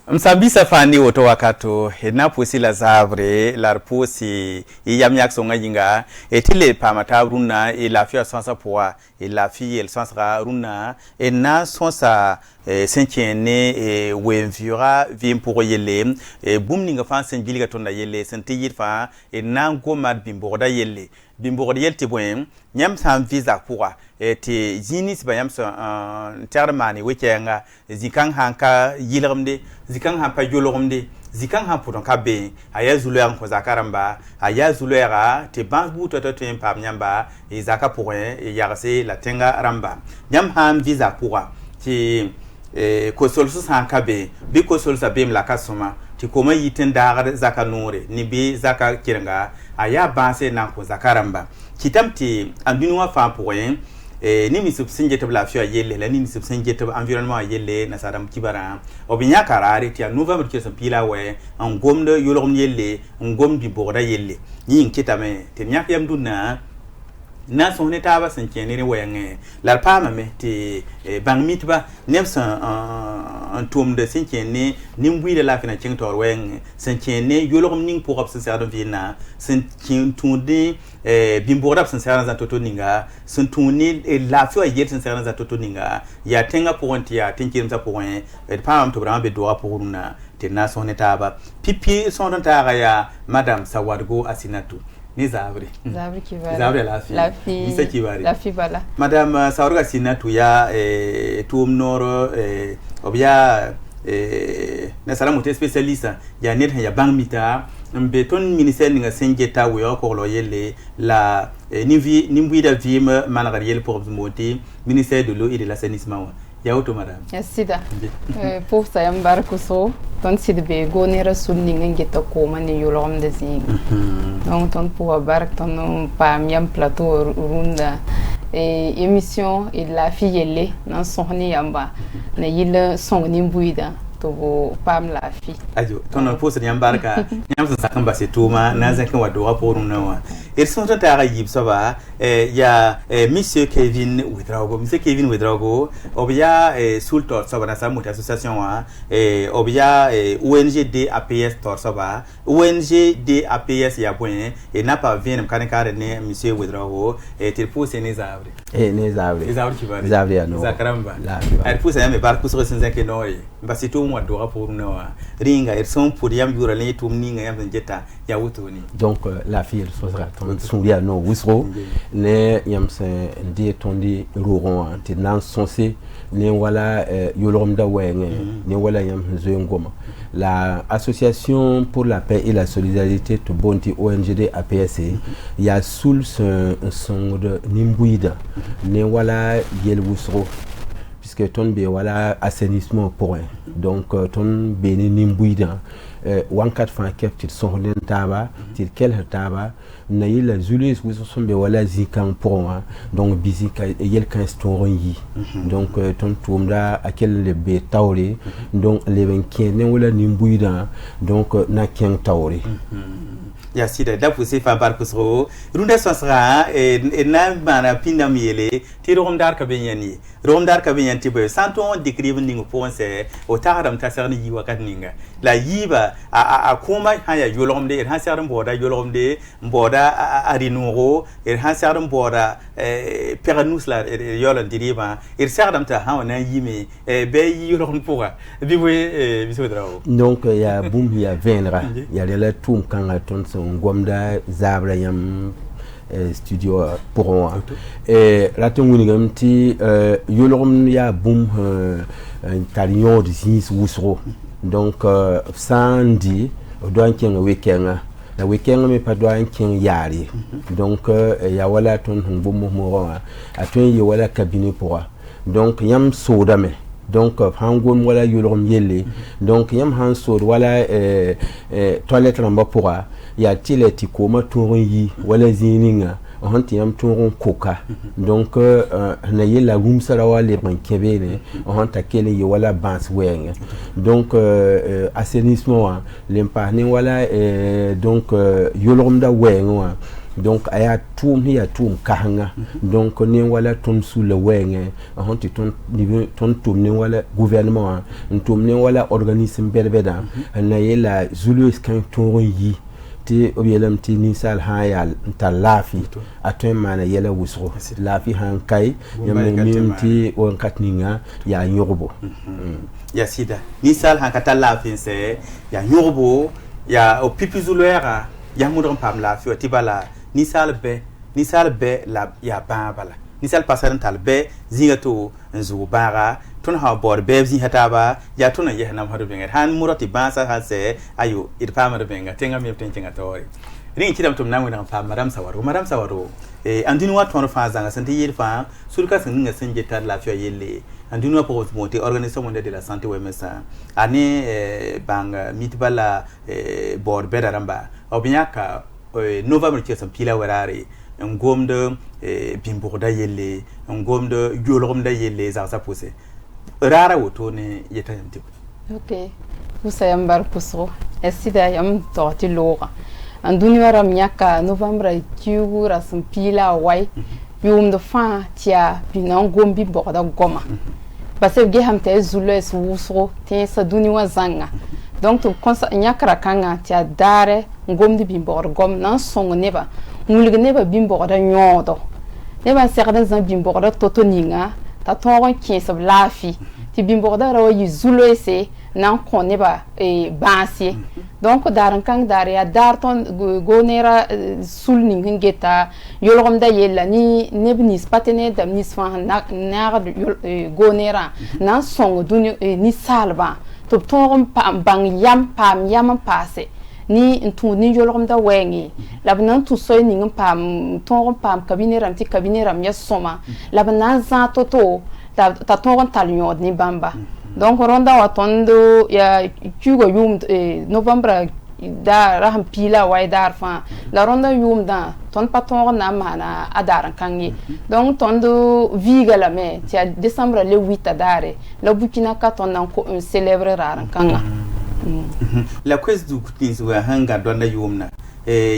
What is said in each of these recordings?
Msabisa fani woto wakato na posi la zabre la posi yamyak songa yinga etile pamata runa e la fia sansa poa e la fille el sansa runa e na sonsa sentiene wenvura vim pour yele e bumninga fan senbiliga tonda yele sentiyir fa e na ngomad bimboda yele bimboda yelte boem nyam sam visa pour te jinis bayam sa termani wekenga zikang hanka yilramde zikang han pa yoloromde zikang han puton kabe aya zuluer ko zakaramba aya zuluera te banbu to tem pam nyamba e zaka pourin e yarse la tenga ramba nyam han visa pour ti ko solsus han kabe bi ko solsa bem la kasoma ti koma yitin dagar zaka nore ni bi zaka kirenga aya banse nan ko zakaramba kitamti andunwa fa pourin ni mi subsinje tabla fio yelle la ni mi subsinje tab environnement yelle na sadam kibara obinya karare ti novembre ke pila we en gomde yolom yelle en gomdi borda yelle yin kitame te nyak yam dunna na son eta ba san kenere wenge la pama me te bangmitba nemsa en tom de san kenne nimbui de la fina king tor wenge san kenne yolom ning pour op san de vina san kin tunde bimborap san san toto ninga san tuni la fio yet san san toto ninga ya tenga pour ya tinkirim sa pour pam to brama be doa pour na te na son eta ba pipi son ta ya madame Sawadgo Asinatu ni Zabri Kivara. Zabri la fille. Misa Kivara. La fille voilà. Madame Sawargo Asinatu ya tuum noro obia na salamu te spécialiste ya net ya bangmita beton ministère ninga sengeta wo ko lo yele la nimbuida vime managariel pour monter ministère de l'eau et de l'assainissement ya auto madame sida pour ça embarque so ton sidbe gonera sunninga ngeta ko mani yolom de zi donc ton pour barque ton pam yam plateau runda émission et la fille nan sohni yamba na yile songni mbuida to pam la fille ajo ton pose ni embarka nyam sa kan basse tuma na zakan wa do rapport nawa ils sont en train de ça va ya monsieur Kevin Ouedraogo obia sultor ça va na sa moto association wa obia ONG DAPS tor ça va ONG DAPS ya point et n'a pas vient kan ne monsieur Ouedraogo et il faut c'est les arbres qui va les arbres no zakaramba il faut ça me barku sur 5 no basi to mo do rapport nawa ringa ils sont pour yam yurale to ninga yam jetta ya wutoni donc la fille elle sera souria no wisro ne yamse ndi tondi roron te nan sonsé ne wala yolomda wenge ne wala yam ngoma la association pour la paix et la solidarité to bonti ONGD APS ya sul son de nimbuida ne wala yel wisro puisque ton be wala assainissement pour donc ton beni nimbuida wankat fan keftir sohlen taba til kel taba na yila zulis wiso sombe wala zikan pour donc bizika yel kan storon yi donc ton tumda akel le be tawre donc le ben kene wala nimbuida donc na ken tawre ya sida da pousse fa bar kusro runda sosra e na mana pinam yele ti romdar ka benyani romdar ka benyanti be santon décrire ningo ponse o taram tasarni yi wakat ninga la yiba a kuma haya yolomde ha saram boda yolomde boda arinoro ha saram boda peranus la yolan diriba saram ta ha na yime be yolom pourra bi we drawo donc ya boum ya venra ya la tum kan ton ngomda zabra yam studio pour moi et la tonguni gamti yolom ya boum talion de sis wusro donc samedi doan ken weekend la weekend me pas doan ken yari donc ya wala ton boum mo a ton yi wala cabinet pour donc yam soda me donc hangom wala yulom yelle donc yam han sor wala toilette ramba pourra ya tileti koma tourun yi wala zininga on tiyam tourun koka donc na yela room sara wala ban kebene on ta kele yi wala bans wenga donc assainissement l'imparni wala donc yulom da wenga donc aya tum hiya tum kahanga donc ne wala ton sous le wenge on ti ton niveau ton tum ne wala gouvernement tum ne wala organisme berbeda na yela zulu skan ton yi ti obelam ti ni sal hayal ta lafi atun mana yela wusro lafi han kai yamne minti on katninga ya yorbo ya sida ni sal han kata lafi se ya yorbo ya o pipi zuluera ya mudon pam lafi o tibala ni sal be la ya bala ni sal pasaran tal be zingato nzu bara ton ha bor be zi hataba ya ton ya nam hadu benga han murati bansa ha se ayo it pamar benga tenga mi tenga tori ring kidam tum namu na pam madam sawaro andinu wa ton fa zanga santi yir fa surka sin nga sin jetar la fio yelle andinu wa pose monter organisation mondiale de la santé OMS ani bang mitbala bor be daramba obinyaka novembre qui est pila warare ngomde bimbourda yelle ngomde yolomda yelle za sa posé rara woto ne yeta yamti ok vous sayam bar kuso esida yam torti lora anduni waram nyaka novembre kiu rasum pila wai yum de fa tia binan gombi borda goma parce que geham te zules wusro te sa duni wa zanga donc to konsa nyakra kanga tia dare ngom di bimbor gom nan song neba mulg neba bimbor da nyodo neba serdan zan bimbor da toto ninga ta toron kies of lafi ti bimbor da rawa yi zulo ese nan kon neba bansi donc daran kang dare ya dar ton gonera sul ning ngeta yolgom da yella ni nebnis patene dam nis fa na gonera nan song duni ni salba to toron bang yam pam yam passe ni ntu ni yolom da wengi labnan tu soy ni pam ton pam cabinet ram ya soma labnan za toto ta ton talnyo ni bamba donc ronda wa tondo ya kugo yum novembre da raham pila wa dar fa la ronda yum da ton paton na mana adar kangi donc tondo viga la me tia décembre le 8 adare la bukina ka ton nan ko célébrer ran kanga la quest du kutis wa hanga donda yumna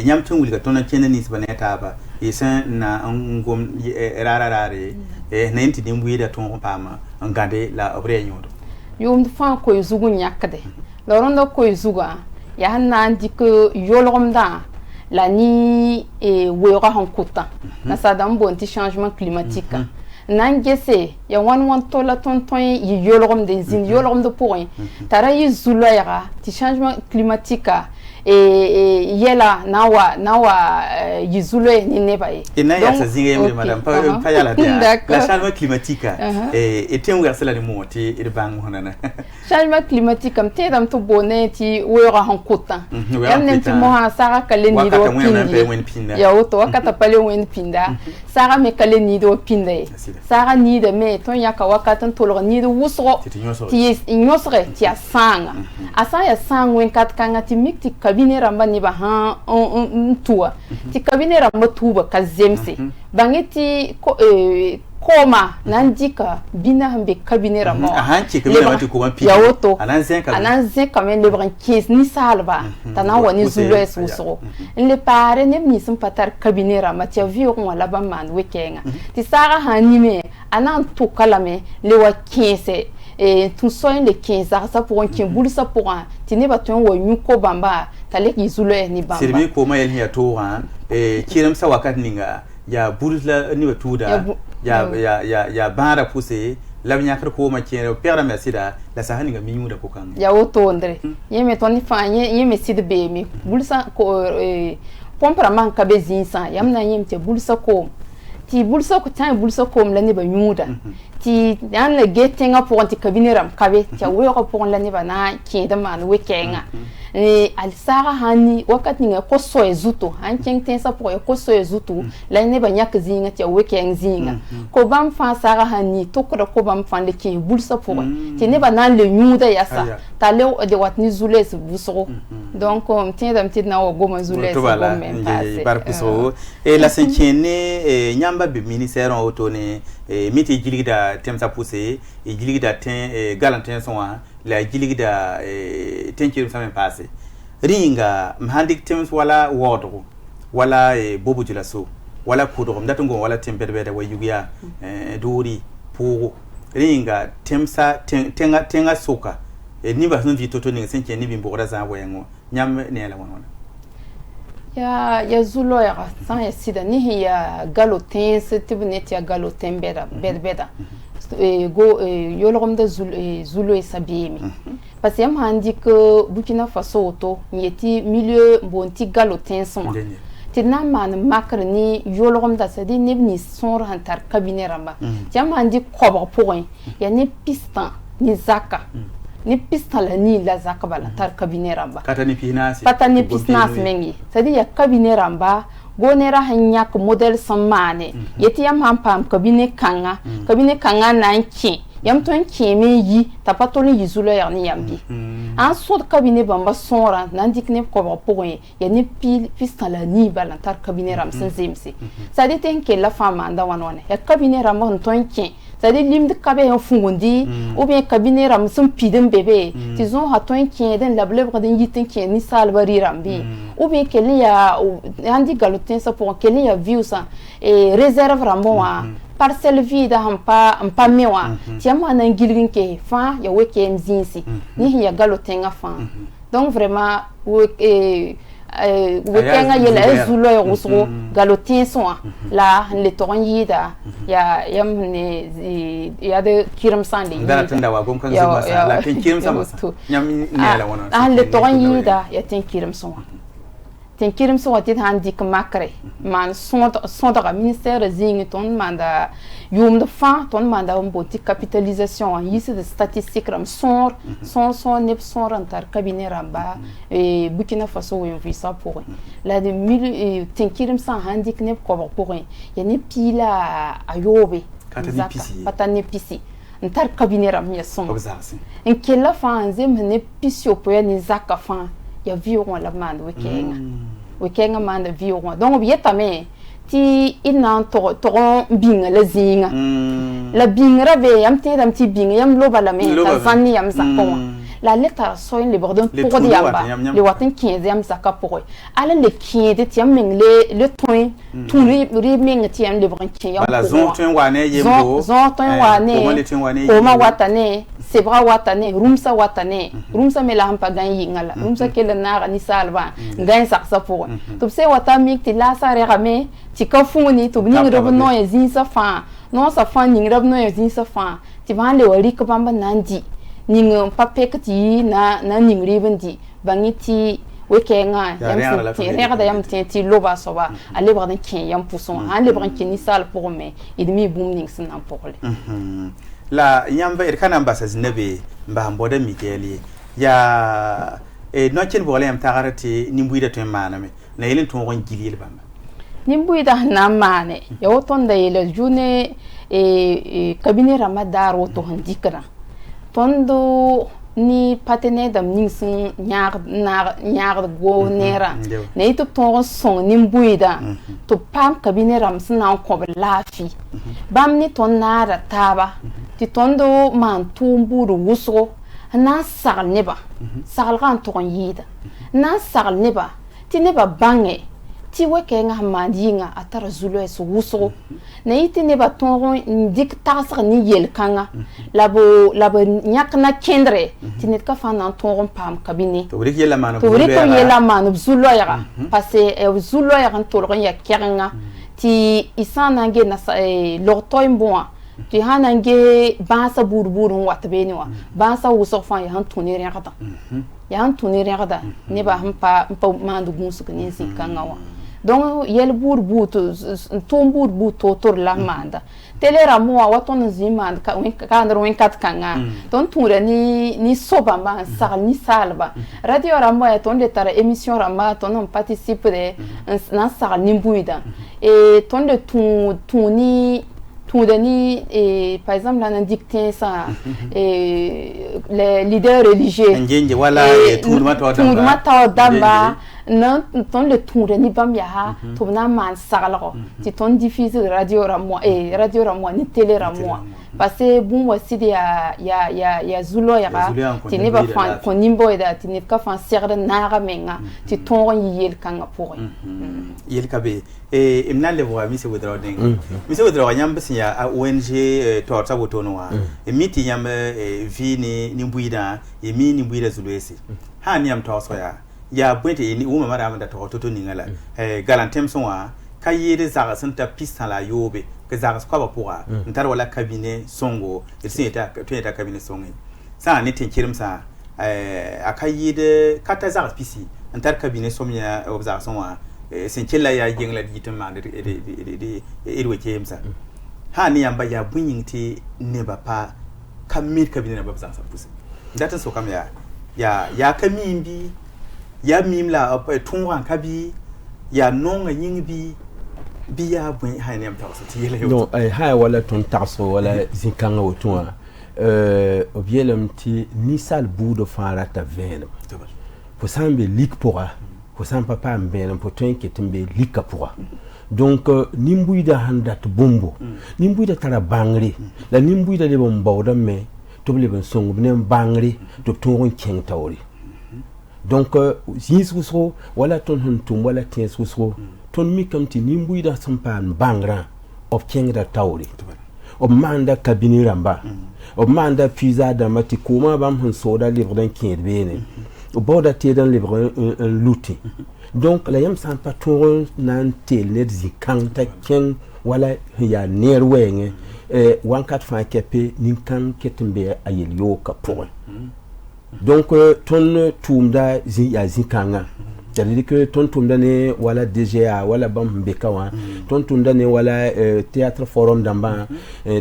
nyam tun wulga tona kenen nis baneta ba isan na ngom rararare na inti dimbu da ton pama ngade la obre nyodo yum fa ko yuzugu nyakade la ronda ko yuzuga ya hanna ndiko yolomda la ni wera hankuta na sadam bonti changement climatique nangese ya wan tola ton yi yolom de zin yolom de point tara yi zuloyara ti changement climatique yela nawa yi zuloy ni nebaye ina ya sa zinga yemre madame pa yala dia la changement climatique et tem werse la ni monti et bang honana changement climatique am te dam to boneti wera hankuta yamne ti mo ha sara kale ni do pindi ya oto wakata pale wen pinda sara me kale ni do pinde sara ni de me ton yaka wakatan tolor ni do wusro ti nyosre ti asanga asa ya sangwen kat kanga ti mikti kabine ramba ni ba ha on tua ti kabine ramba tuba kazemse bangeti koma nandika bina hambe kabine ramba hanchi kabine wati ko pin ya oto ananze kamen le bran kies ni salba tana woni zules wusro le pare ne ni sim patar kabine ramba ti avion wala ba man wekenga ti sara hanime anan to kalame le wa kiese tout soin le 15 ça pour un qui boule ça pour un tine baton wo nyuko bamba tale ki zule ni bamba sirmi ko mayel ni to han kiram sa wakat ninga ya bulla ni batuda ya bara pousse la nyakar ko ma kire perdre merci da la sa haninga miyu da ko kan ya woto ndre yeme toni fanye yeme sid be mi bulsa ko pompra man ka bezin sa yamna yemte bulsa ko ti bulsa ko tan bulsa ko mla ne ba nyuda ti dan le getenga pour anti kabineram kabe ti wero pour la ne bana ki da man wekenga al sara hani wakati nga ko so ezuto an ken tensa pour ko so ezuto la ne ba nyak zinga ti wekeng zinga ko bam fa sara hani to ko bam fa le ki bulsa pour ti ne bana le nyuda yasa ta le de watni zules busoro donc tien dam ti na o goma zules go men passe par puso et la cinquième nyamba bi ministère auto ne miti jilida temsa poussé et jilida ten galantin son la jilida tenkirum samen passé ringa mhandik tems wala wodro wala bobu julaso wala kudrum datungo wala temberbede wayuya duri pour ringa temsa tenga soka ni ba sun vitoto ni senke ni bimbora za wayengo nyam ne la wona ya zulo ya san ya sida ni ya galotin setibnet ya galotin beda go yolom da zulo e sabimi parce que yam handi que Burkina Faso to yeti milieu bonti galotin son tina man makr ni yolom da sadi ni son hantar cabinet ramba yam handi kobo point ya ni pistan ni zaka ni pistan la ni la zaka bala tar cabinet ramba katani pisnas mengi sadi ya cabinet ramba gonera hanyak model samane yeti yam hampam cabinet kanga nanki yam ton kemi yi tapatoli yizulo ya ni yambi en sort cabinet bamba sonra nandik ne ko point ya ni pistan la ni bala tar cabinet ram sensemsi sadi tenke la fama anda wanone ya cabinet ram ton ki sadi lim de kabe en fungundi ou bien cabinet ram sun pidin bébé tizon haton ki den la blebre den yitin ki ni salvari rambi ou bien qu'il y a andi galotin ça pour qu'il y a vu ça et réserve rambo parcelle vide ampa mewa tiama na ngilgin ke fa ya weke mzinsi ni ya galotin fa donc vraiment wekenga yela zulo ya rusro galotin so la le toron yida ya yam ne ya de kiram sande da tanda wa gon kan zuma sa la kin kiram sama nyam ne la wona le toron yida ya tin kiram so ten kirim so watit handi k makre man sondra ministère zing ton manda yum de fa ton manda un boti capitalisation yisi de statistique ram son nep son rentar cabinet ramba et Burkina Faso on vit ça pour la de mille ten kirim sa handi k nep ko pour ya ne pila ayobe patani pisi ntar cabinet ram ya son en kella fa nzem ne pisio po ya ni zaka fa ya vion la mande wekenga mande vion donc bietame ti inan to binga la zinga la bingra be yam te dam ti binga yam loba la me tanzania yam zakon la lettre soin le bordon pour diamba le watin 15 yam zaka pour ala le 15 ti yam le toin tout le ming ti yam le bron ki yam la zon toin wane yembo zon toin wane koma watane sebra watane rumsa me la hampa ganyi ngala rumsa ke la nara ni salva ngan saksa pour to se watami ti la sa rame ti ka funi to ni ngro no ya zin sa fa no sa fa ni ngro no ya zin sa fa ti ban le wari ka bamba nandi ning pape kati na ningri bandi bangiti wekenga yam ti rega da yam ti loba soba ale bra den kin yam pouson an le bran kin ni sal pour me idmi boom ning sin an pour le la yamba kana ambassadeur nebe mba mboda migeli ya no chen bole yam tagarati nimbuida to maname na yelen to gon gilil bamba nimbuida na mane ya woton da yele june cabinet ramadar woto handikra tondo ni patene dam ningsin nyar go nera ne to ton son nimbuida to pam cabinet ram sna ko lafi bam ni ton nara taba ti tondo man tumburu wuso na sal neba sal gan to yida na sal neba ti neba bange ti wekenga mandinga atara zulo es wuso na iti neba ton dik tasar ni yel kanga labo nyak na kendre ti net ka fana ton pam kabine to wuri yela manu zulo ya parce zulo ya kan to ya kenga ti isana nge na lortoy bon ti hanange bansa burburu watbeni wa bansa wuso fa ya han tuni rengata ne ba hampa mandu musu ni sikanga wa donc yel bour bout ton bour bout totor la manda telera mo waton zimand ka ndro en kat kanga ton toura ni soba ma sal ni salba radio ramo ya ton de tara émission rama ton on participe de na sal ni buida et ton de ton ni et par exemple on dicté ça et les leaders religieux ngenje wala tout mata damba non ton le tour ni bam ya to na man sagalo ti ton diffuse radio ramo et radio ramo ni télé ramo parce que bon aussi ya zulo ya ti ne ba fan ko nimbo da ti ne ka fan serre na ga menga ti ton yel kanga pour yel kabe et imna le voix mi se wodra ding mi se wodra nyam bisia a ONG to ta botono wa e miti nyam vi ni mbuida e mi ni mbuida zulwesi ha ni am to so ya bwete ni wuma mara amda to ni ngala garantem so wa kayede zaga santa pista la yobe ke zaga kwa ba pour ntar wala cabinet songo il sineta to eta cabinet songo sa ni tinkirim sa akayede kata zaga pisi ntar cabinet somnya obza so wa sinkilla ya yengla ditin ma de irwe kemsa ha ni yamba ya bunyinti ne ba pa kamir cabinet na babza sa pusi data so kam ya kamimbi ya mimla tunwan kabi ya nonga yingbi biya bun hainem tawso tiyele non hay wala ton taso wala zinkanga otwa obielem ti nisal budo farata ven pour sambe lik pora pour sam papa mbene pour ton ketembe lika pora donc nimbuida handat bombo nimbuida tara bangri la nimbuida de bombawda me to bleben songo bnen bangri to ton keng tawri donc yisro wala ton huntum wala tiensro ton mi kam ti nimbuida sampan bangra of kengra tawri of manda kabini ramba of manda pizza da mati kuma bam hun soda livre d'un bene o boda te dan livre un luti donc la yam san patron nan tel net zikang ta ken wala ya nerwenge wankat fa kepe ninkan ketembe ayel yo kapon donc ton tumda ya zikanga c'est-à-dire que ton tumda ne wala DGA wala bam bekawa ton tumda ne wala théâtre forum d'amba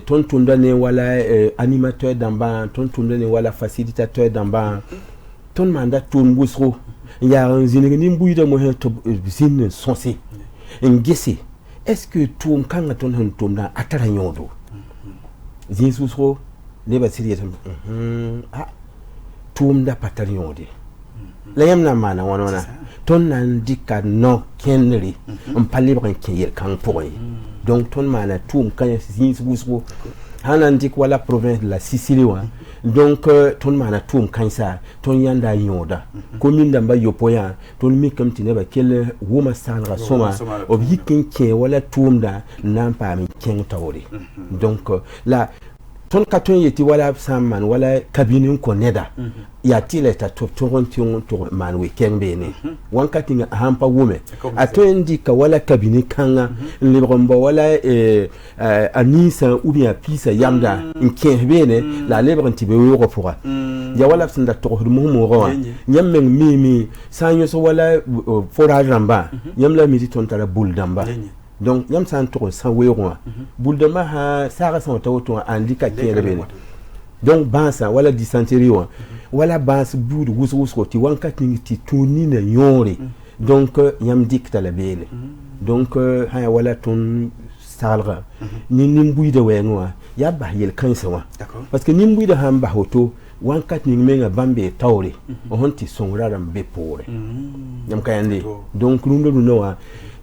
ton tumda ne wala animateur d'amba ton tumda ne wala facilitateur d'amba ton mandat tumbusro ya zinigi ni mbuida mo to zin sonsi ngesi est-ce que tum kanga ton han tumda atara nyodo zin susro ne ba siriya tumda patariode la yamna mana wonona ton nan dika no kenri on palli ban kiyer kan poy donc ton mana tum kan zin susro hanan dik wala province de la Sicile wa donc ton mana tum kansa ton yanda yoda commune d'amba yopoya ton mi kam tine ba kel woma salra soma obikin ke wala tumda nan pa mi ken tawri donc la ton katon yeti wala samman wala kabinin ko neda ya tileta to man weekend bene wankati nga hampa wume atondi ka wala kabini kanga librombo wala anisa ou bien pisa yamda nke bene la lebranti be woro pora ya wala sinda to mo ro nyammen mimi sanyo so wala forage ramba nyamla miti ton tara bul damba donc yam san to sa wero buldama ha sara san to andika kere bene donc bansa wala dysenterie wala bas budu wusu ti wanka ti tuni na yore donc yam dikta la bele donc ha wala ton salra ni nimbuide wenwa ya ba yel kansa wa parce que nimbuide hamba hoto wanka ni menga bambe tawre honti songrara mbe pore yam kayande donc lundo no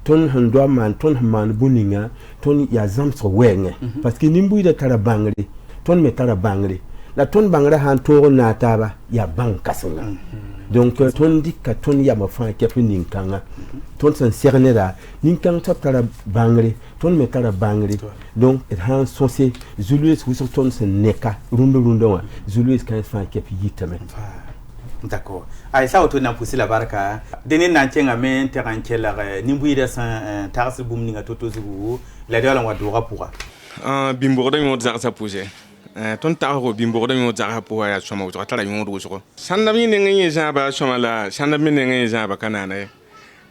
ton hando man buninga ton ya zamso wenge parce que nimbu ida tara bangri ton me tara bangri la ton bangra han to na taba ya bang kasinga donc ton dikka ton ya ma fa kepu ninkanga ton san serneda ninkang tara bangri ton me tara bangri donc et han sosé zulus wuso ton sen neka rundo wa zulus kan fa kepu yitame. D'accord. Ay sa auto na poussé la barka. Denen na ntenga men terankela nimbuida san tarsi bumninga toto zugu la de la wadora pourra. Bimborda mi modza sa poussé. Ton taro bimborda mi modza pour ya soma utata la yondo so. Sanda mi nengi jaba soma la sanda mi nengi jaba kanana.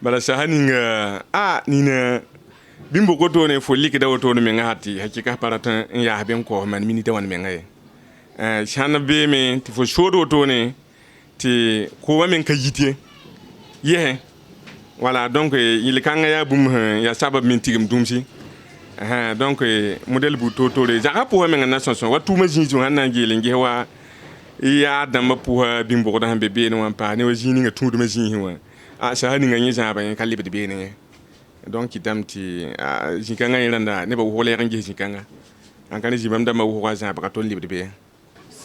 bala sahaninga nina bimbo ko to ne fo likida woto no menga hati hakika parata ya ben ko man minita wan menga shana be me ti fo shodo woto ne ti ko wa men ka yite ye voilà donc il kanga ya bum ya sabab min tigim dumsi donc model bu to le jaka po men na sonson wa tuma jinju hanna ngele nge wa ya damba po bimbo da hambe be no pa ne wa jini nga tudu ma jini wa shahani nga nyeza ba kan libe be ne donc itamti jikanga yelanda ne ba hole kan jikanga an kan jibam da ma ho wa za ba to libe be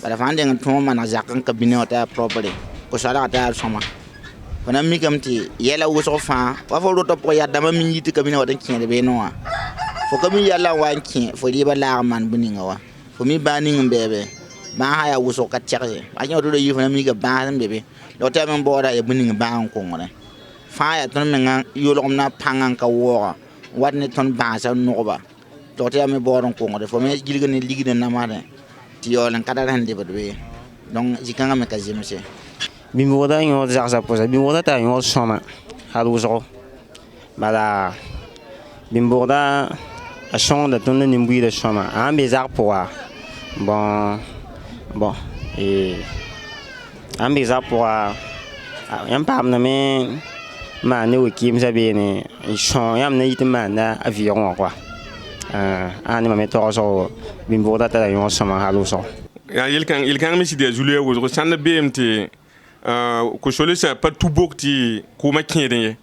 bala fande ngan to mana zakan ka bine wata properly ko sala ta soma wana mi kamti yela wo so fa wa fo to po ya dama mi yiti ka bine wata kin be no wa fo ka mi yalla wa kin fo di ba la man buninga wa fo mi ba ni ngembebe ba ha ya wo so ka tjere ba nyo do yi fo mi ga ba mbebe do ta men bo da e buninga ba an ko ngone fa ya ton men yolom na pangan ka wo wat ne ton ba sa no ba do ta me bo ron ko ngode fo me gilgane ligide na ma de ti yolan kadara hande badwe donc jikanga me kazimse bimboda yo zaza poza bimboda ta yo soma haluzo bala bimboda a chonda tonne nimbuire de soma an bezar poa bon et an bezar poa yam pam na me ma ne wikim zabene chon yam ne yitma na avion quoi ani ma meto so bimboda ta yo soma haluzo ya il kan mi sidia julie wo sanna bmt ko shole sa pas tout bokti ko ma kede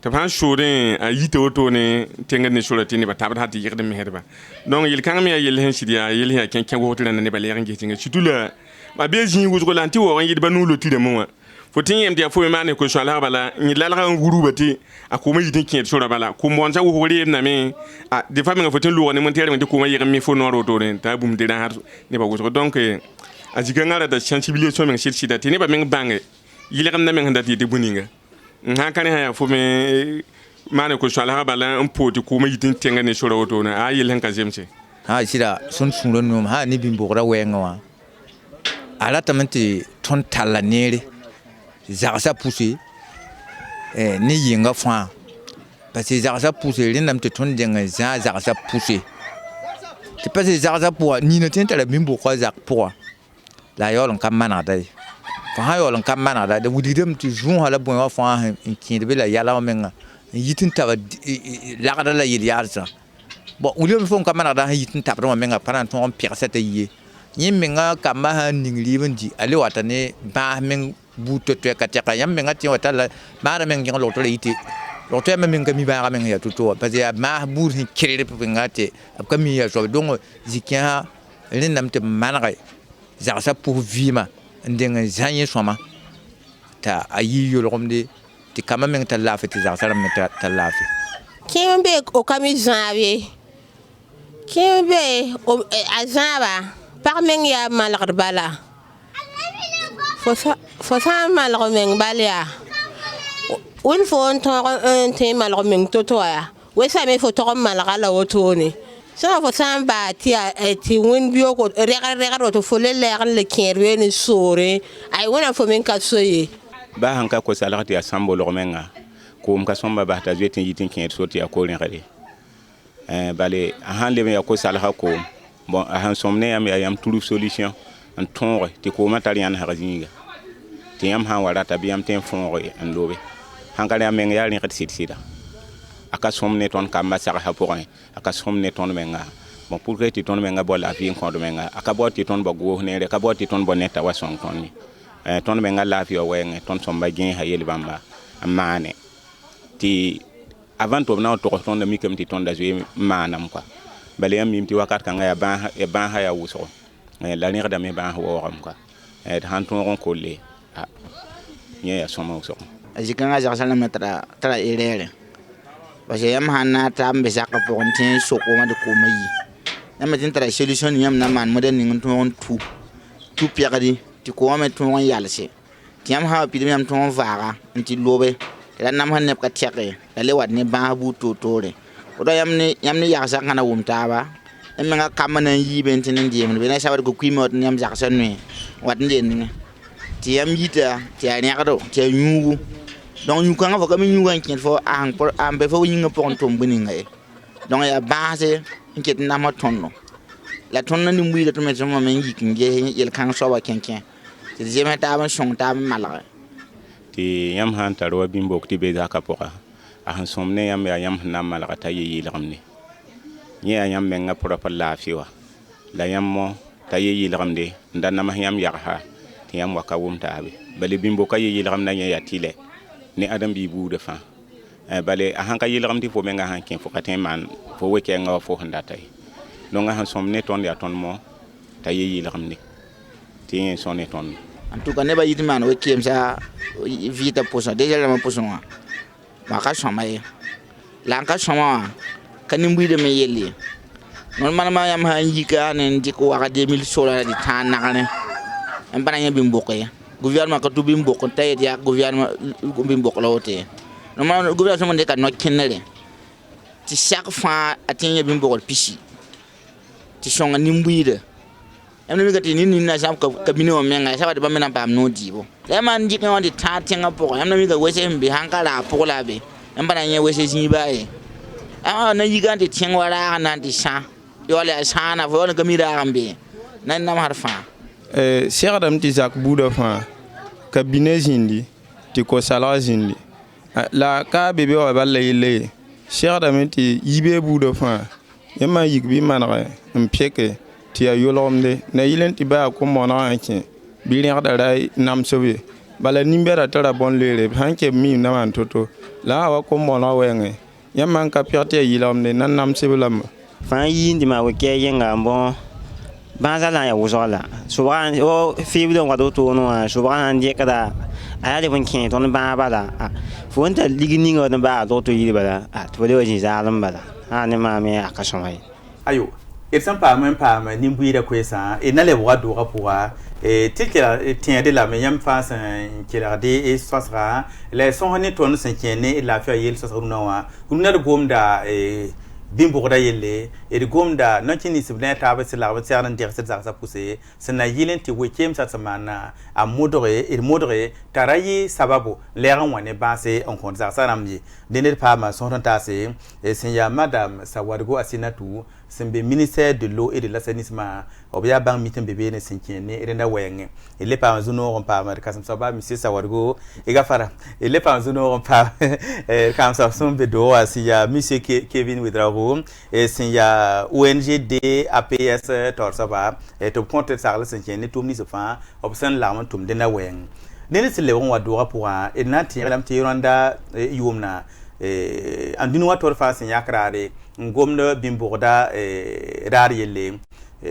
ta fan shore a yite woto ne tenga ne shole tini ba tabat hati yirde mi herba donc il kan mi ya yel hen sidia yel ya ken woto ne ba leran getinga situla ba be jin wo ko lanti wo yidi ba nu lo tide mo fotin yem dia fo me mane ko shala bala ni lalra nguru bati akoma yidin kin shora bala ko mon sa wo hore na me de fami nga fotin lo ne mon tere de ko ma yirmi fo no ro to ne ta bum de har ne ba wo donc ajiga ngara da sensibilisation men shirshi da tini ba men bange yilegam na men ndati de buninga ha kan ha fo me mane ko shala bala un poti ko ma yidin tenga ne shora woto na a yilen ka jemse ha sira sun sun ron ha ni bimbo ra wenga wa ala tamante ton tala nere zarsa poussé ni yinga fa parce que zarsa poussé rindam te ton denga zarsa poussé c'est pas zarsa pour ni ne tente la bimbo ko zak pour la yolon kam manada fa yolon kam manada de wudidem tu jour hala bon wa fa kin de la yala menga yitin taba la la yil yarsa bon wudem fon kam manada yitin taba menga paran ton pierre yi menga kam ha ningli bendi ale watane ba men buto to ka teka yam menga ti watala mara men ngolo to ite lo to men ngami ba men ya tuto parce que ma bur hin kire pe ngate kami ya so donc zikia lenam te manare za sa pour vima ndenga zanye soma ta ayi yolomde ti kama men ta lafi ti za sa men ta lafi kimbe o kami zawe kimbe o azaba par men ya malak bala fo sa malak men balia un fo on te malak men toto ya we sa me fo to malak la otoni so fo sa ba ti win bio ko rega to fo le le kerwe ni sore ai wona fo men ka soye ba hanka ko salati asambo lo menga ko mka somba ba ta jetin yitin kin soti ya ko rin gade bale han le ya ko salaha ko bon han somne yam tulu solution en tonre ti ko matarian harazinga ti yam han wala ta biam ten fonre en lobe han kala men ya rin gade sida aka somne ton kam ma sara ha pour aka somne ton menga bon pour que ti ton menga bo la vie ko do menga aka bo ti ton bo go ne re ka bo ti ton bo neta wa son ton ni ton menga la vie o wenge ton somba gen ha yeli bamba amane ti avant to na to ton da mi kam ti ton da je manam quoi bale yam mimti wakat kan ya ban ha ya wuso la ni da me ban ho ram quoi han ton ron kolle nye ya soma wuso ajikanga za sala metra tra irere parce que yam hanna tambe saka pour tin sokoma de komayi yam tin tra solution yam na man modern ni ton tout pierre ti ko me ton yalse ti yam ha pidi yam ton vara nti lobe la nam han ne ka tiake la le wat ne ba bu to tore o do yam ni ya sa kana wumta ba em nga kamana yi ben tin ndi em be na sa ko kwimo yam ja sa nui wat ndi ni ti yam yita ti ani akado ti nyugu donc ñu kan fo kam ñu wan kin fo am be fo yinga pon tom buni ngai donc ya base inket na ma tonno la tonna ni mbuyi to me jama men yik nge yel kan so wa kenken ti jema ta ban shong ta malare ti yam han tarwa bimbo ti be za ka poka a han somne yam ya yam na malaka ta yi lamni ni yam men nga pora pa lafiwa la yam mo ta yi lamde ndan na ma yam ya ha ti yam waka wum ta be bale bimbo ka yi lam na ya tile ni adam bi bu de fa bale a han ka yi lamdi fo men nga han ken fo ka ten man fo we ke nga fo handa tay no nga han somne ton ya ton mo ta yi lamni ti son ne ton en tout cas ne ba yiti man we kem sa vita poso déjà la ma poso ma ka shoma ye la ka shoma kanim buide me yeli non man ma yam ha yika ne ndiko waka 2000 sola di tan nakane en bana nyam bimboke gouvernement ka tu bimboke tayet ya gouvernement bimboke la wote non man gouvernement de ka no kenele ti chaque fois atenya bimboke pichi ti shonga nimbuide amna migati ni na sam ka bini o menga sa ba mena pam no dibo le man jike on di tatenga poko amna miga wese mbi hankala poko labe embana nye wese ziba e na yigante tengwara na di sa yo le sana fo on kamira ambe nan nam harfa Cheikh Adam ti Jacques Bouda fa cabinet zindi ti ko sala zindi la ka bebe wa balle ile Cheikh Adam ti yibe Bouda fa yema yigbi manare mpeke ti ya yolomde na yilen ti ba ko mona anke bilin da rai nam sobe bala nimbera tara bon lere hanke mi na man toto la wa ko mona wenge yema ka perte yilomde nan nam sebelam fa yindi ma we ke yenga bon banza la ya wuzala soban o fibu don wado to no soban je kada aya de bon kin ton ba bala fo nta ligini ngo ba do to yiri bala to de wajin zalam bala ne ma me akashomai ayo irsan pa men ni mbuira kwesa e na le wa do rapora tikira tien de la menyam face kira de e sosra les son ne ton sen tiene la fa yel sosra no wa kunna de gomda bimboda yelle e de gomda non tini sibna ta ba sila ba tsara ndir sa sa pousse sena yilen ti wekem sa samana a modore tarayi sababu leran wane base on kon sa ramji denel pa ma son tase e senya madame Sawargo Asinatu sembe ministère de l'eau et de l'assainissement obya bang mitin bebe ne sinkene irenda wenge ele pa zuno on pa mar kasam saba monsieur Sawargo e gafara ele pa zuno on pa kam sa sombe do asiya monsieur Kevin Widrago e sinya ONG APS torsaba e to compte sa la sinkene tum ni sofa obsan la man tum dena wenge nene sele won wadora pour e nati lam ti randa yumna andinu wator fa sinya krare ngomna bimboda rar yelle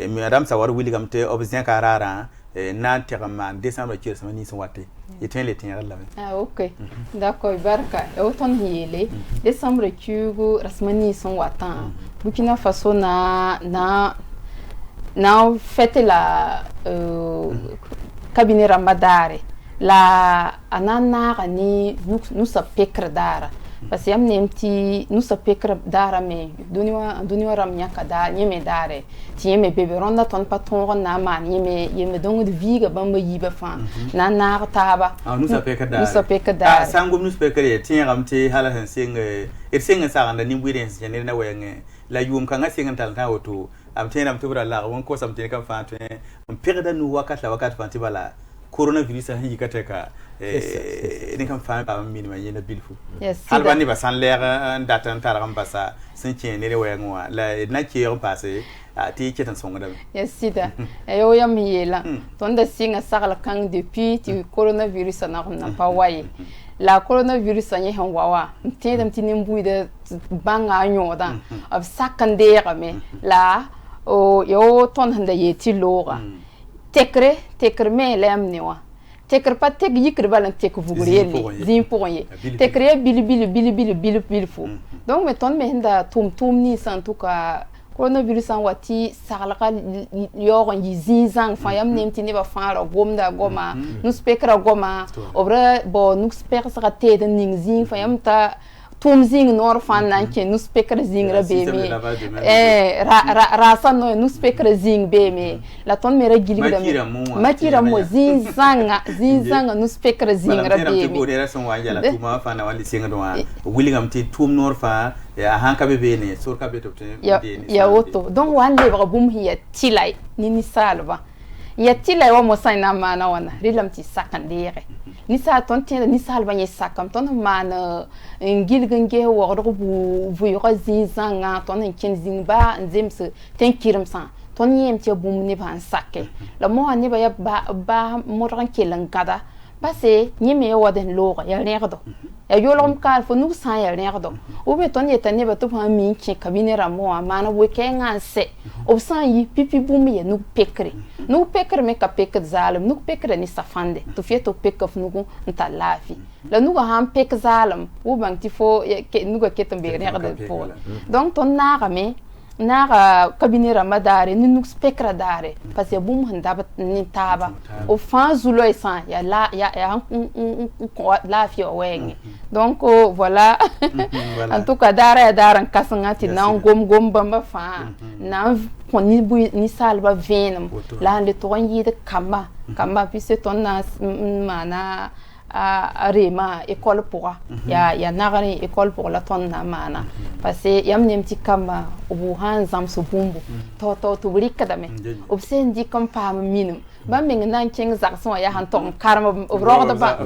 madame Sawar William te obzien karara na terma décembre qui se mani wate et les tiens là ok d'accord barka autant yele décembre kugo rasmani son watan Burkina Faso na fête la cabinet ramadare la anana ni nous sa pekra dara parce que yam nemti nous sa pekra dara me duniwa ram nyaka da nyeme dare ti yeme bebe ronda ton patron na man yeme donc de viga bamba yiba fa na taba nous sa pekra dara sangum nous pekra ti ram ti hala han singa sa anda ni bwire sen na wenge la yum kan singa tal na woto am tenam tubra la won ko sam tin kan fa to pekda nu wakat fa ti bala coronavirus a yi kateka ni kan fa ba min ma yena bilfu albani ba san leer datan taram basa sin tien ne wengwa la na ki yon passé ti ketan songa da yes sida yo yam yela ton da singa sagala kan depuis ti coronavirus na pa waye la coronavirus anye han wawa tedam tinin buide banga nyoda of sakandere me la o yo ton handa yeti lora tekre me lem niwa tekre pa tek yikre balan tek vuguriyeli zin poye tekre bil fu donc me ton me henda tum ni san tuka coronavirus an wati salaka yoron yi zinzang fa yam nemti ne ba fara gomda goma nous spekra goma obra bo nous spek sa te de ning zin fa yam ta tum zing nor fan nan ke nous spekre zing ra be me rasa no nous spekre zing be me la ton me ra gilig da me makira mo zizanga nous spekre zing ra be me ko dera son wanja la tuma fa na wali singa do willingham ti tum nor fa ya hanka be ne sur ka be to ya woto donc wan le ba bum hiya tilai ni salva ya tilai wa mo sai na mana wana rilam ti sakandere ni sa ton tienda ni salva ni sakam ton mana ngilgange wo ro bu yo zizanga ton kin zingba nzemse ten kirimsa ton yem ti bum ni ban sakke la mo ni ba ya ba mo ran kelan kada parce ni me waden lo ya nerdo ya yolom kal fo nu san ya nerdo o be ton yeta ne ba to fa mi ki kabine ramo amana we kenga se o san yi pipi bum ye nu pekre me ka pek zalim nu pekre ni safande to fieto pekaf nu nta lafi la nu ga han pek zalim o bang ti fo nu ga ketam be nerdo fo donc ton na kabine ramadare ni nu spekra dare parce que bum handa ni taba o fan zulo esan ya la fi o weng donc voilà en tout cas dare daran kasangati na gom bamba fa na poni ni salba venam la le to yi de kamba puisque ton na mana rema école pour ya nagari école pour la ton na mana parce que yam nem ti kamba obu han zam so bumbu to brika dame obsen di kom pam minum ba meng nan king zakson ya han ton karma roda ba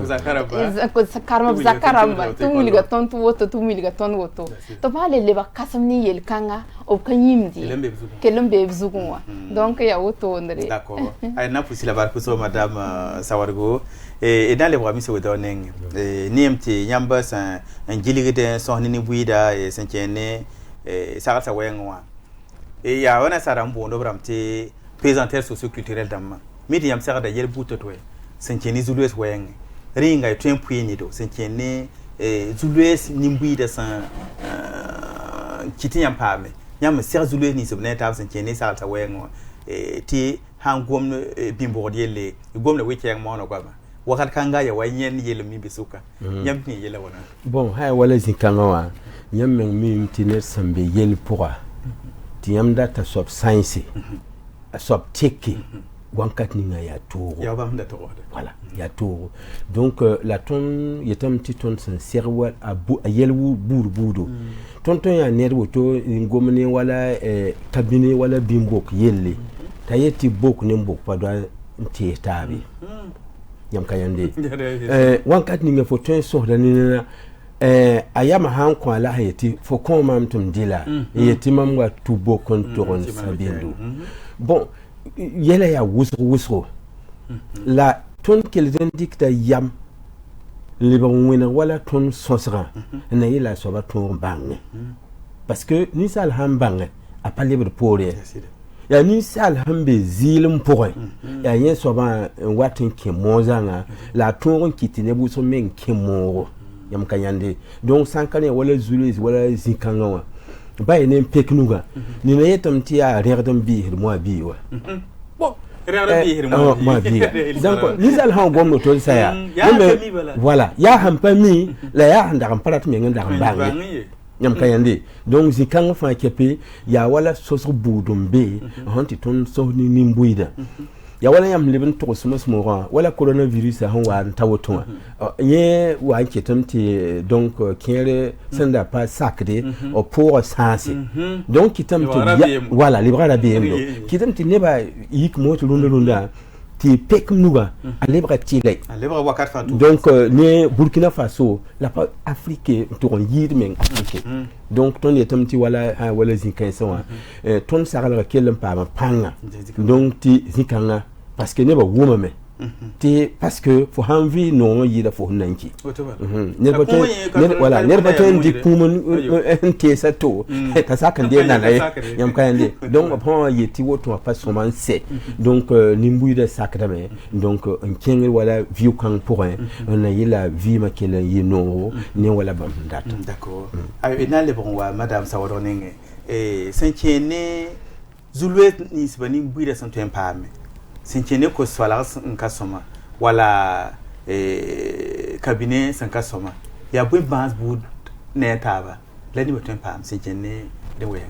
zakaramba tumiliga ton tu woto tumiliga ton woto to ba le ba kasam ni yel kanga o kanyimdi kelembe bzugunwa donc ya woto ndre d'accord ay na pousi la bar ko so madame Sawargo et dans les bras monsieur Wedoneng niemti nyamba sa ngiligede so ni buida e senkene sara sa wengwa et ya wana sara mbondo bramte présentateur socio-culturel damma midi yam sara da yel butoto senkene zulues weng ringa twen puini do senkene zulues ni buida sa kiti yam pame nyam ser zulues ni sebne ta senkene sara sa wengwa ti hangom bimbo diele gomle wekeng mo no kwaba wakat kanga ya wanyen yele mi bisuka nyam ni yele wana bon hay wala zinkanga wa nyam men mi tiner sambe yel pourra ti yam data sop science sop teki wankat ni nga ya tour ya ba mda to voilà ya tour donc la ton yetam ti ton sincère wa abu yel wu buudo ton ya nerwo to ngomne wala cabinet wala bimbok yelle tayeti bok ne mbok pa do ti tabi yam kayande wankat ni ngefo ten so danina ayama han ko ala hayeti fo ko mam tum dila yeti mam wa tubo kontoron sabindo bon yele ya wusro la ton kelden dikta yam liba wena wala ton sosra na yela so ba ton bangne parce que ni sal han bangne a pas libre pour ya ni sal hambe zilim pourri ya yen so ba watin ke mozanga la toron kitine bu so men ke moro yam kanyande donc sankane wala zulus wala zikanga wa ba ene peknuga ni na yetam ti ya rerdam bi mo bi wa bon rerdam bi mo bi donc ni sal han gomno to saya voilà ya hampa mi la ya handa kan parat men nda kan bangi nyam kayande donc zikanga fa kepe ya wala soso budombe honti ton so ni nimbuida ya wala yam leben to sumos mora wala coronavirus ha wa tawoto ye wa ketamti donc kere senda pas sacré au pour sens donc kitamti voilà libra la biendo kitamti neba yik moto lunda ti pek nuga alebra tilay alebra wakat fa donc ne Burkina Faso la pa Afrique to on yid men Afrique donc ton yetam ti wala wala zinkansa ton sagala kelem pa panga donc ti zikanga parce que ne ba wuma me ti parce que fo hanvi non yida fo nanki ne ba to voilà ne ba to ndi kumun ente sa to ka sakan de nana yam kayande donc bon yeti woto pas soman c'est donc nimbu de sakdame donc un kengel wala vieux kan pour on a la vie ma kele yino ne wala bam data d'accord avec na le bon wa madame Sawadonenge sankene zulwe ni sibani buida santo empame sinkene ko swala nkasoma wala cabinet sankasoma ya bu bans bud ne taba la ni botem pam si jenne de wen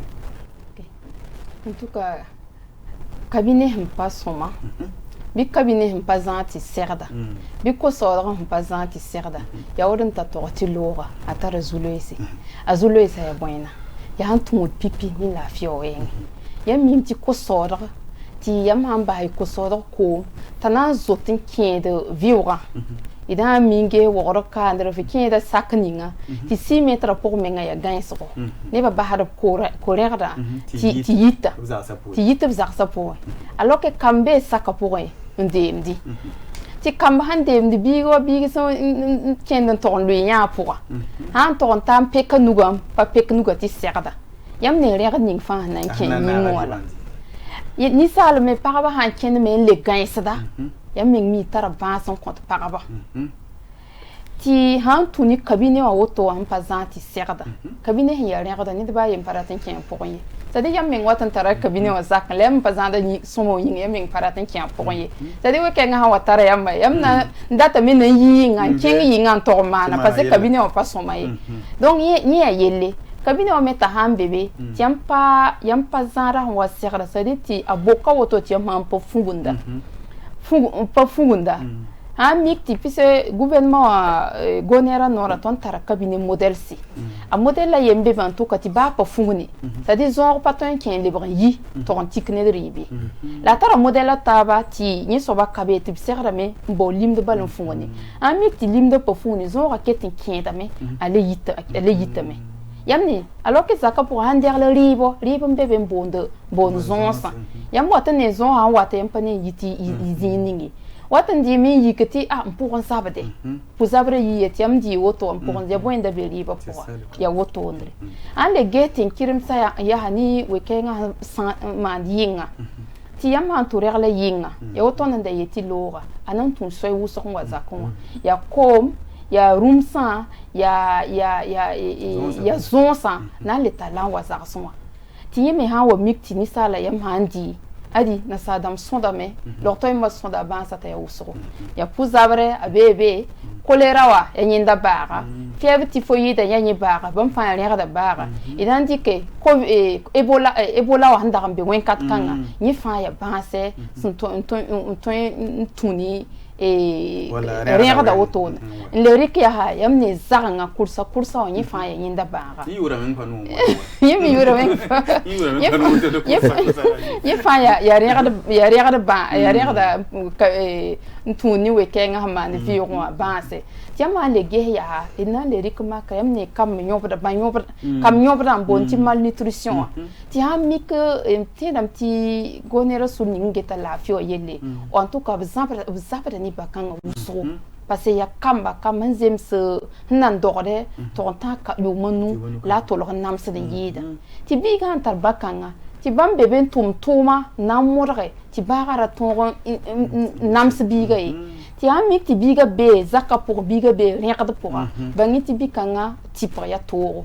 en tout cas cabinet him pas soma bi cabinet him pas anti serda bi ko sodra him pas anti serda ya wodan ta to ti lora atara zuloisi azuloisi ya boina ya hantu pipi ni la fioen ya mim ti ko sodra ti yam han ba ko sodra ko tana zotin kin de viura idan minge woro ka ndero fi kin da sakninga ti 6 metre pour menga ya ganso ne ba bahar ko rega ti yita za sapo alors que kambe saka pour ndemdi ti kamba handemdi bigo so ken ton lui nya pour han ton tam pekanuga pa pekanuga ti serda yam ne rega ning fa nan ken ni mola ni sal me paraba han ken me le gansada yam mi tara ba son compte paraba ti han tuni cabinet wa woto an pazanti serda cabinet ya rega ni ba yam paratin ken pour yi c'est-à-dire yam meng watan tara cabinet wa zak lem pazanda ni somo yin yam meng paratin ken pour yi c'est-à-dire we ken ha watara yam na ndata me na yi nga ken yi nga to mana parce que cabinet wa pas somo yi donc ni ya yelle cabinet wa meta han bébé yam pa zara wa serda c'est-à-dire ti aboka woto ti yam po fungunda pas fungunda ha mikti pise gouvernement gonera nora ton tara cabinet modèle si a modèle la yembe vanto kati ba pa funguni c'est-à-dire genre patin qui est libre yi ton tikne de ribi la tara modèle taba ti ni soba kabe ti serra me bo lim de balon funguni a mikti lim de pa funguni genre ketin qui dame ale yita me yamni alors que ça ka pour hander le ribo mbebe bon zonsa yam wata ne zon ha wata yam pane yiti iziningi wata ndi mi yikati pour on sabade pour sabre yiti yam di woto pour on jabo inda be ribo pour ya woto ndre an le getin kirim sa ya hani we kenga mandinga ti yam han turer le yinga ya woto nda yiti lora anan tun soy wuso wa zakon ya kom ya rumsa ya zonsa na le talan wa zarson ti me ha wa mikti ni sala yam handi adi na sadam sonda me lorto ma sonda ban sa ta ya usro ya puzabre abebe kolera wa enyinda bara fièvre typhoïde ya nyi bara bam fa ya da bara identique ko ebola wa handa gambe wen kat kanga ni fa ya banse sun tuni rien da woto le rik ya ha yam ne zanga kursa o ni fa ya yinda bara yura men panu yimi yura men ye fa ya rien da ba ya rien da tuni we kenga ha man fi yo ba se tiama le ge ya ina le rik ma ka yam ne kam nyobra kam nyobra bon ti malnutrition ti ha mi que ti dam ti gonera sul ningeta la fio yelle en tout cas vous ni bakanga usro parce que ya kamba kamanzem se nan dorde to ta ka yo manu la to lo nam se yida ti biga antar bakanga ti bam beben tuma namorre ti bagara ton nam se biga ti ami ti biga be zaka pour biga be rien de pour bangi ti bikanga ti pour ya toro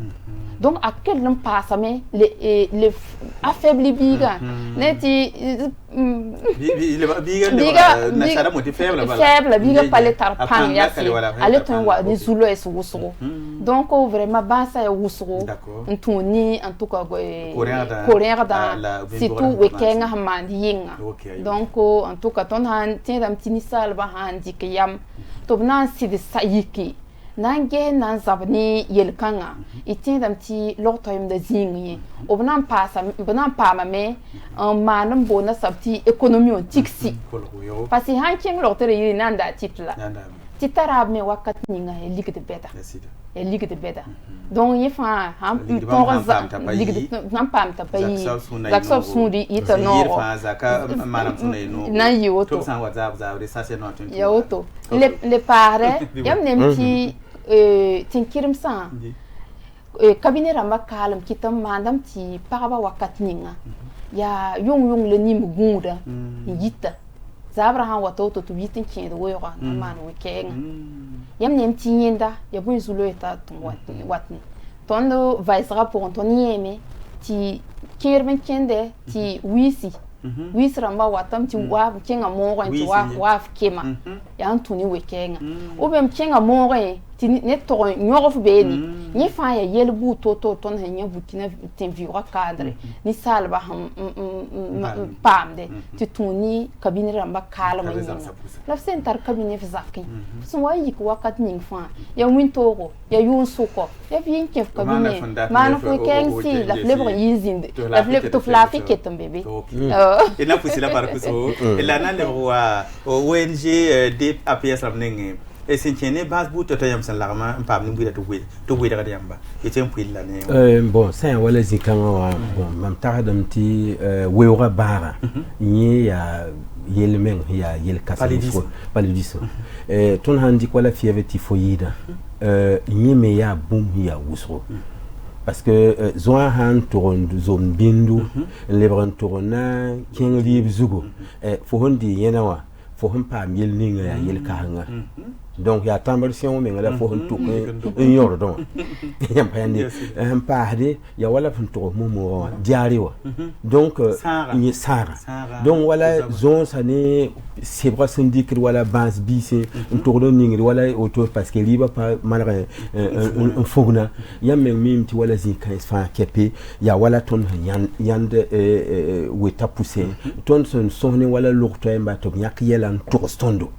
donc à quel nom passe mais les affaibli biga neti biga na sara moti faible biga pale tarpan ya ale ton wa ni zulo es wusro donc vraiment basa ya wusro ntuni en tout cas coréen da surtout wekenga hamandi yinga donc en tout cas ton han tin tini salba handi ke yam to nan sidi sayiki nange nan zabni yelkanga itin ti lortoyim da zingi obnan pa me manam bona sabti economy on tiksi parce que hanking lortere yiri nanda titla titara me wakat ninga ligue de beda donc yefa ham ponza ligue de nam pam ta payi zakso sundi ita no yefa zaka manam sunay no na yoto to san whatsapp za ça c'est not yoto le pare yam nemti tinkirim sa cabinet ramba kalam kitam mandam ti paraba wakat ninga ya yung le nim gunda yita zabra han wato to yitin kin do yoga na man wekenga yam nem ti yenda ya bun zulo eta to watni tondo vaisra pour ton yeme ti kirben kende ti wisi ramba watam ti wa kenga mo ti wa kema ya antuni wekenga obem kenga mo ti net to nyof beni ni fa ya yel bu to ton ha nya Burkina tin vivre cadre ni salba ham pamde ti tuni kabine ramba kala ma yin la sentar kabine fi zakki so wa yik wakat ning fa ya win togo ya yun suko ya bien kef kabine mana ko ken si la flebre yizinde la flebre to flafi keton bébé et na pusila par kuso et la na le wa ONG DAPS ramnenge et c'est tiene base bout to yam san larma pam ni buida to buida ga yamba et tem puil la ne bon ça wala zikanga bon mam taradam ti wewra bara ni ya yelmen ya yel kasifo palidis ton handi wala fièvre typhoïde ni me ya boum ya wusro parce que zoa han toron zone bindu lebran torona king lib zugo fo hondi yenawa fo hon pa mil ninga ya yel kahanga donc ya tambarsion me ngala fo hon to en yor don yam payande pa hade ya wala fon to mo diariwa donc ni sara donc wala zone sané c'est bras syndic wala base bise en tourno ningi wala auto parce que liba pa malra un fogna yam mim ti wala zin kan fa kepe ya wala ton yande weta pousser ton son wala lurto mba to nyak yelan to stondo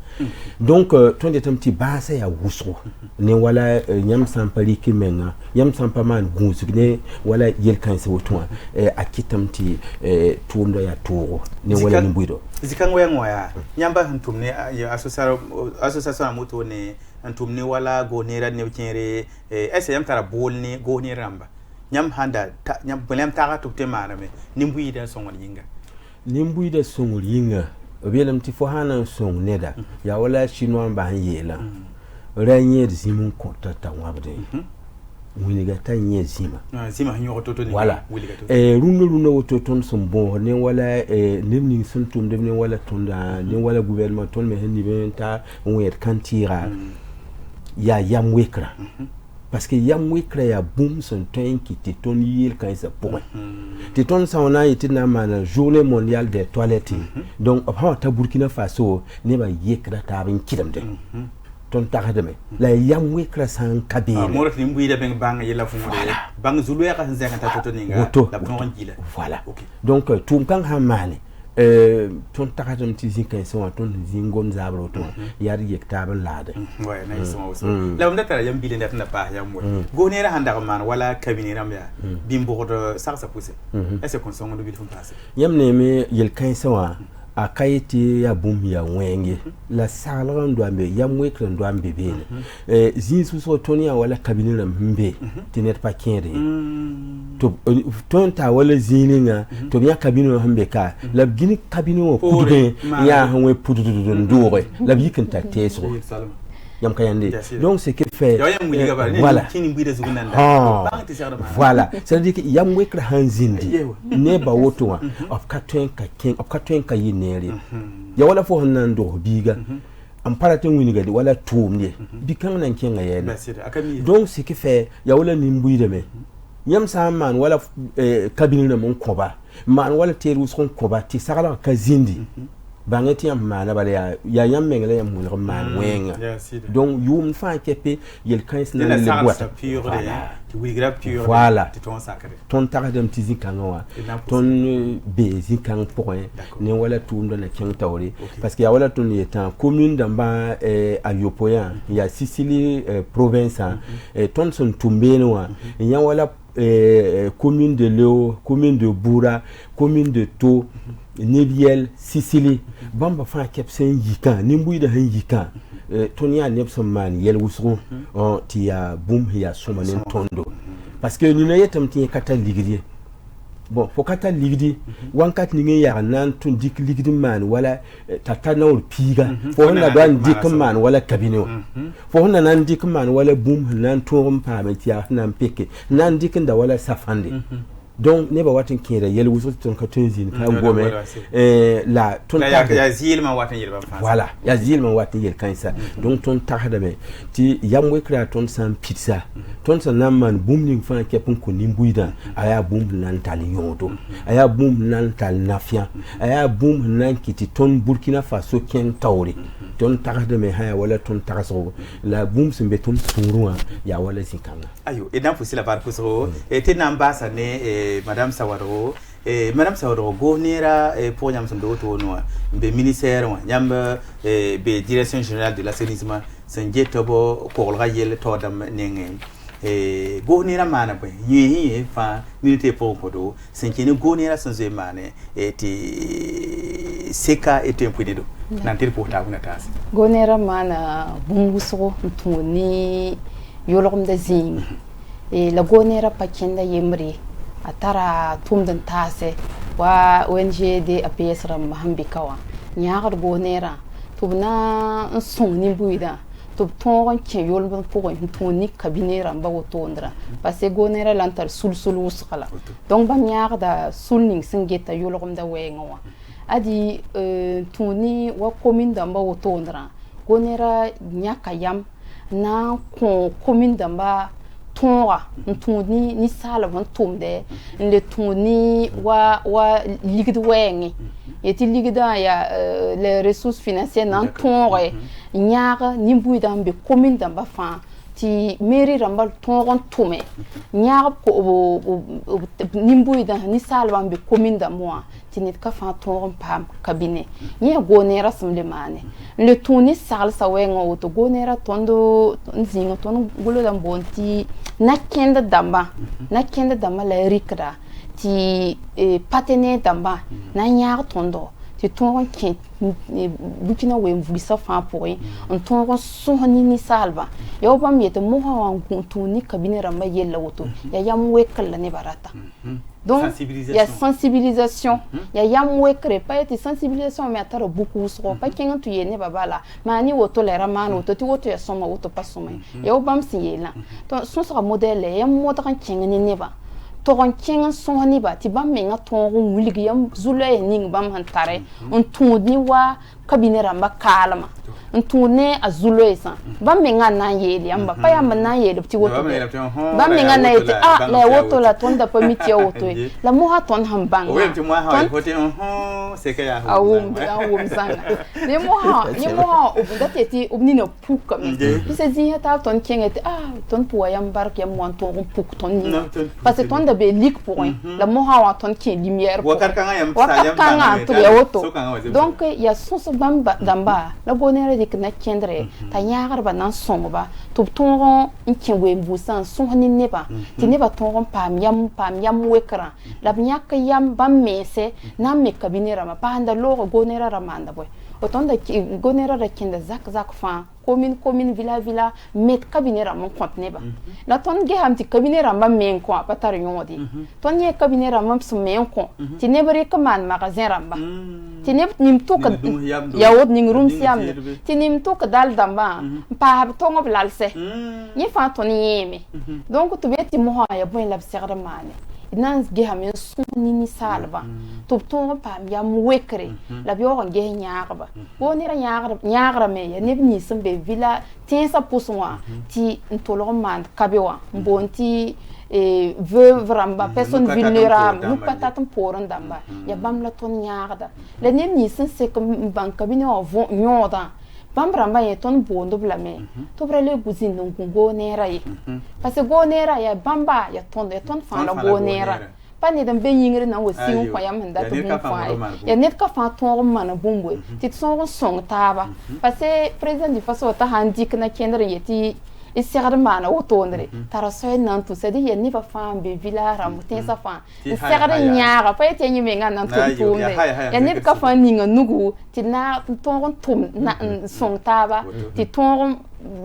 donc ton de tam ti base ya wusro ne wala nyam sampali kimenga yam sampaman gunzugne wala yel kan se wotwa akitam ti tundo ya turo ne wala ni buido zikango ya ngoya nyamba ntumne ya association amuto ne ntumne wala go nera ne kere SM tara bolni go ne ramba nyam handa nyam bolem tara tupte maname nimbuida songol yinga obielem ti fo hana song neda ya wala chinois ba yela ranye zimun kontata wabde wiliga tanye zima nyo toto ni voilà runa woto ton son bon ne wala nimni sun tum de ne wala tonda ne wala gouvernement ton me henni benta wer kantira ya yam wekra parce que yam wekra ya boom son temps qui te ton yel quand ça point te ton ça on a été na mana journée mondiale des toilettes donc après ta Burkina Faso ne ba yekra ta bin kidam de ton tarademe la yam wekra san kabila mo rati mbuida ben bang yela fu bang zulu ya kan zaka ta to ninga la ton gila voilà donc tout kan ha mane ton taradem ti zin kan so ton zingom zabro to yar yek tabal lade ouais na isma so la on data yam bile ndat na pa yam wo go ne ra handa man wala cabinet ram ya bimbo do sarsa pousse est-ce qu'on songo do bil fum passer yam ne me yel kan so a kayiti ya bum ya wenge la salran do ambe ya mwekran do ambe bele zin so toni ya wala kabinira mbe tinet pa kende to ton ta wala zininga to ya kabinira mbe ka la gini kabinira puduge ya hanwe pududu ndore la bikin ta teso yam kayande donc c'est que fait voilà voilà c'est-à-dire que yam wekra hanzindi ne ba woto wa of katwen ka yinere ya wala fo hanando biga am parate wini gadi wala tumne bikan nan kenga yele donc c'est que fait ya wala nimbuide me yam sa man wala kabinina mon koba man wala teru son koba ti sagala ka zindi bangeti yam mana bale ya yam mengele yam mun man wenga donc yum fa kepe yel kans na le boîte voilà ton taradem tizi kanwa ton bezi kan point ne wala tumdo na ken tawri parce que ya wala ton yetan commune d'amba ayopoya ya Sicily province ton son tumbeno ya wala commune de Leo, commune de Boura, commune de To, Nebiel, Sicily, bamba fa kepsen yikan, nimbuy da han yikan. Tonya nepson man yel wusro ti ya boom ya somanen tondo. Parce que nous n'ayons pas kata ligdi. Bon, faut kata ligdi, wankat ni ya nan ton dik ligdi man wala tata na ul piga. Faut na dan dik man wala kabino. Faut na nan dik man wala boom nan torum pa met ya nan peke. Nan dik nda wala safande. donc ne ba watin kira yel wuso ton ka tunzin ka gome la ton ya zil man watin yel ban voilà ya zil man watin yel kan sa donc ton tahada me ti yamwe kra ton san pizza ton san namman bumning fa ke pun ko nimbuida aya bum nan tal yodo aya bum nan tal nafia aya bum nan kiti ton Burkina Faso ken tawri ton tahada me haya wala ton taraso la bum sembe ton surua ya wala sikanga ayo idan fusila bar kuso te nambasa ne Madame Sawaro Madame Sawaro go nera pour nyam sondo to no be ministère wa nyam be direction générale de l'assainissement sanje tobo ko ga yele to dam nenge go nera mana be yi fa minute pour ko do sanje ne go nera sanze mane ti seka et un peu de do nantir pour ta kuna tas go nera mana bunguso tuni yolom da zing la go nera pakenda yemri atara tumdan tase wa ONG de APS ram hambi kawa nyaar go nera tubna son ni buida tub ton ke yol ban ko tuni cabinet ram ba wotondra parce que go nera lantar sul usqala donc ba nyaar da sulning singeta yolom da wenga adi tuni wa commune da ba wotondra go nera nyaka yam na ko commune da ba tonga ntuni ni sala van tumde le tuni wa ligid wengi yeti ligida ya les ressources financières nan tonga nyaga ni buida mbe commune damba fa ti mairie rambal tongon tume nyaga ko ni buida ni sala mbe commune da moi ti net ka fa tongon pam cabinet ni gonera sumle mane le tuni sal sa wengo auto gonera tondo nzinga tono gulo da bonti na kenda damba la rikra ti patene damba na nyar tondo ti tongon ki bukina we mvisa fa poi on tongon sohani ni salba yo bam yete mo ha wan tuni kabine ramba yella woto ya yam we kala ne barata donc il y a sensibilisation il y a yam we crée pas et sensibilisation mais atara beaucoup so pas kenga tu yene babala mani woto lera man woto ti woto ya soma woto pas soma yo bam si yela to so sera modèle yam modran kenga ne neba to ron kenga so ni ba ti bam menga to ron wuligi yam zulay ning bam hantare on tudni wa kabinera makalama ntune azulo esa bamenga na yeli amba pa yamba na yeli pti woto bamenga na yeti la woto la tonda permit ya woto la moha ton hambanga o yeti mo ha wote seka ya awum sanga ne moha obunda teti obnina puka bisa zi ta ton kengeti ton puwa yambar ke mo ton puk ton ni parce que ton da be lik pour la moha wa ton ke lumière wakar kanga yam sa yam to ya woto donc ya soso bamba damba la gonere dik na kendre ta yagar ba nan somba to tonron inkenwe mbusan sohni neba ti neba tonron pam yam wekra la nyaka yam bam mese na me kabinera ma panda lo gonera ramanda boy otonda gonera ra kenda zak fa commune villa met kabinera mon compte neba la ton ge ham ti kabinera ma men ko patar yodi ton ye kabinera ma su men ko ti nebre commande magasin ramba ti neb nim to ka ya wod ning room siam ti nim to ka dal damba pa to ngob lalse ni fa ton yeme donc to beti mo ha ya bon la serre mane nan ge ham suni ni salba to pa yam wekre la bi on ge nyaarba wonira nyaara me ya neb ni sembe villa tensa puswa ti ntolo man kabewa mbonti veuve ramba personne vulnérable nous patatam poran damba ya bam la ton nyaarda le neb ni sen se comme banka bino avon nyoda bam ramba ye ton bondo blame to brele buzin non go nera yi parce que go nera ya bamba ya ton fa la go nera pa ne dan ben yingre na wasi ko yam handa to bum fa ya net ka fa ton mana bumbo ti son song taba parce que président du faso ta handik na kendre yeti isser mana wotondre tara soy nan to sedi ya ni ba fa be villa ramutin sa fa isser nyaara pa yeti nyi me nga nan to tumbe ya net ka fa ninga nugu ti na ton tum na song taba ti ton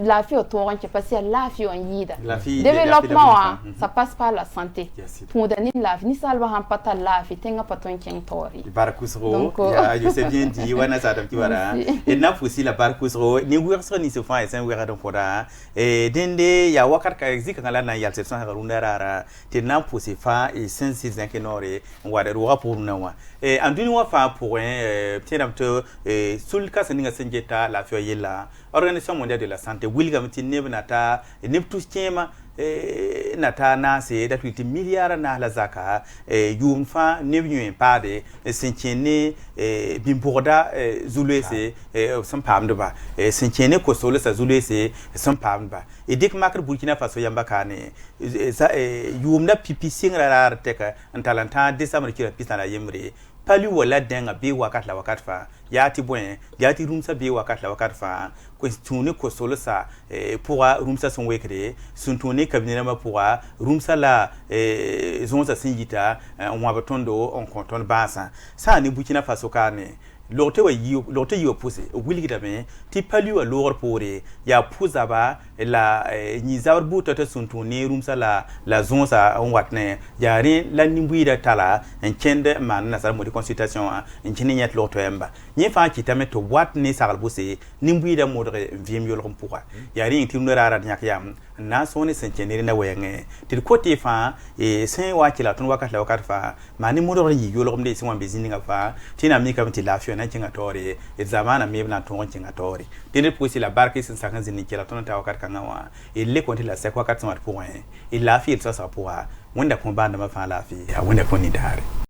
la vie autour qui passe à la vie en yida développement ça passe par la santé pour donner la vie ni salva han pata la vie tenga paton king tori barakusro ya je sais bien dit wana sa dam kiwara et na aussi la barakusro ni wurso ni se fa et sen wera don foda et dende ya wakar ka exik ngala na yal se san harunda rara te na posi fa et sen six kenore wada ro pour na wa et anduni wa fa pour un tienam to sul ka seninga senjeta la fio yela organisation mondiale de la santé wilgam ti nebnata neptus tema nata na se da twiti milliard na la zaka yumfa nebnyu pade senchene bimborda zulese sam pamde ba senchene ko solo sa zulese sam pamde ba e dik makr burkina faso yamba kane yumna pipi singra teka antalanta décembre kira pisana yemre palu wala denga be wakat la wakat fa yati bwen yati rumsa be wakat la wakat fa ko tuni ko solo sa pourra rumsa son wekre suntuni kabinera ma pourra rumsa la zonza singita on wa batondo on konton basa sa ni Burkina Faso kane lorte yi opposé wilgida me ti palu a lor pore ya puzaba la ni zabar ta suntuni rumsa la zonza on watne yare la nimbuida tala en kende man na sar modi consultation en kini nyet lorto emba ni fa ki tamet to watne sagal buse nimbuida modre viem yolom pourra yare ti nurara nyak yam na sone senkenere na wenge ti côté fa e sen wa ki la ton wakat la wakat fa mani modre yi yolom de sin wa bezini nga fa ti na mi kam ti la na kinga tore e zamana mi na ton kinga tore tene posi la barke sin sakan zini kila ton ta wakat kangawa e le konti la sekwa kat smart point e la fi ça pour wanda ko banda ma fa la fi wanda ko ni dare